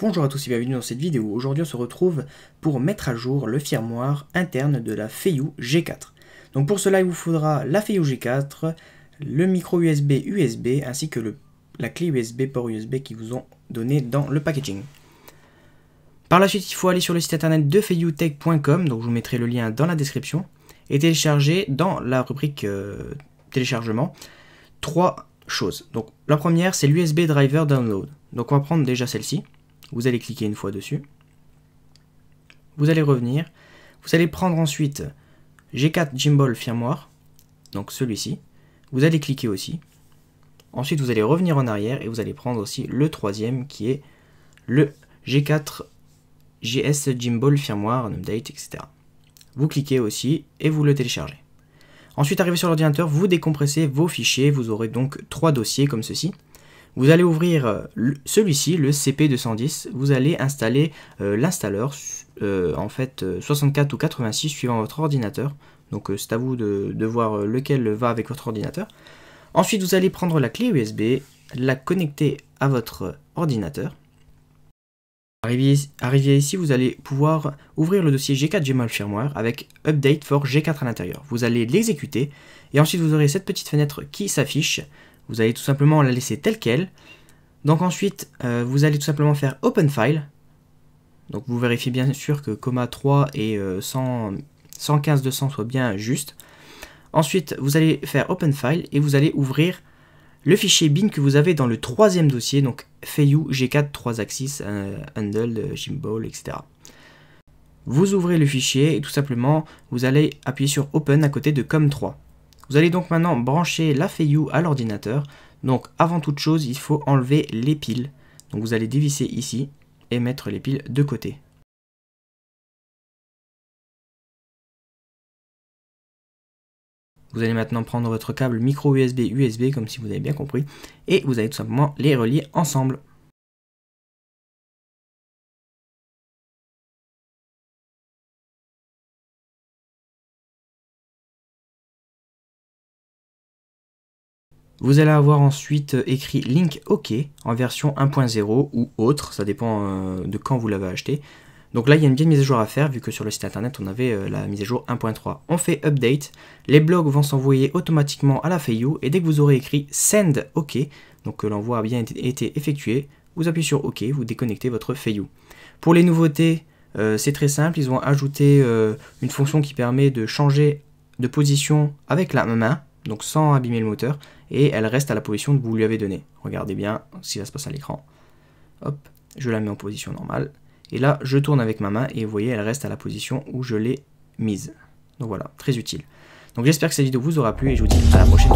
Bonjour à tous et bienvenue dans cette vidéo. Aujourd'hui on se retrouve pour mettre à jour le firmware interne de la Feiyu G4. Donc pour cela il vous faudra la Feiyu G4, le micro USB ainsi que la clé USB, port USB qui vous ont donné dans le packaging. Par la suite il faut aller sur le site internet de feiyutech.com, donc je vous mettrai le lien dans la description, et télécharger dans la rubrique téléchargement 3 choses. Donc la première c'est l'USB Driver Download. Donc on va prendre déjà celle-ci. Vous allez cliquer une fois dessus. Vous allez revenir. Vous allez prendre ensuite G4 Gimbal Firmware. Donc celui-ci. Vous allez cliquer aussi. Ensuite vous allez revenir en arrière et vous allez prendre aussi le troisième qui est le G4 GS Gimbal Firmware Update, etc. Vous cliquez aussi et vous le téléchargez. Ensuite arrivé sur l'ordinateur, vous décompressez vos fichiers. Vous aurez donc 3 dossiers comme ceci. Vous allez ouvrir celui-ci, le CP210, vous allez installer l'installeur, en fait 64 ou 86 suivant votre ordinateur, donc c'est à vous de voir lequel va avec votre ordinateur. Ensuite vous allez prendre la clé USB, la connecter à votre ordinateur. Arrivé ici, vous allez pouvoir ouvrir le dossier G4 Gimbal Firmware avec Update for G4 à l'intérieur. Vous allez l'exécuter et ensuite vous aurez cette petite fenêtre qui s'affiche. Vous allez tout simplement la laisser telle qu'elle. Donc ensuite, vous allez tout simplement faire Open File. Donc vous vérifiez bien sûr que comma 3 et 115.200 soient bien justes. Ensuite, vous allez faire Open File et vous allez ouvrir le fichier bin que vous avez dans le troisième dossier, donc Feiyu G4 3 axis, Handle, Gimbal, etc. Vous ouvrez le fichier et tout simplement, vous allez appuyer sur Open à côté de COM3. Vous allez donc maintenant brancher la Feiyu à l'ordinateur. Donc avant toute chose, il faut enlever les piles. Donc vous allez dévisser ici et mettre les piles de côté. Vous allez maintenant prendre votre câble micro USB comme si vous avez bien compris et vous allez tout simplement les relier ensemble. Vous allez avoir ensuite écrit Link OK en version 1.0 ou autre, ça dépend de quand vous l'avez acheté. Donc là il y a une petite mise à jour à faire vu que sur le site internet on avait la mise à jour 1.3. On fait Update, les blogs vont s'envoyer automatiquement à la Feiyu et dès que vous aurez écrit Send OK, donc que l'envoi a bien été effectué, vous appuyez sur OK, vous déconnectez votre Feiyu. Pour les nouveautés, c'est très simple, ils ont ajouté une fonction qui permet de changer de position avec la main, donc sans abîmer le moteur, et elle reste à la position que vous lui avez donnée. Regardez bien si ça se passe à l'écran. Hop, je la mets en position normale. Et là, je tourne avec ma main et vous voyez, elle reste à la position où je l'ai mise. Donc voilà, très utile. Donc j'espère que cette vidéo vous aura plu et je vous dis à la prochaine.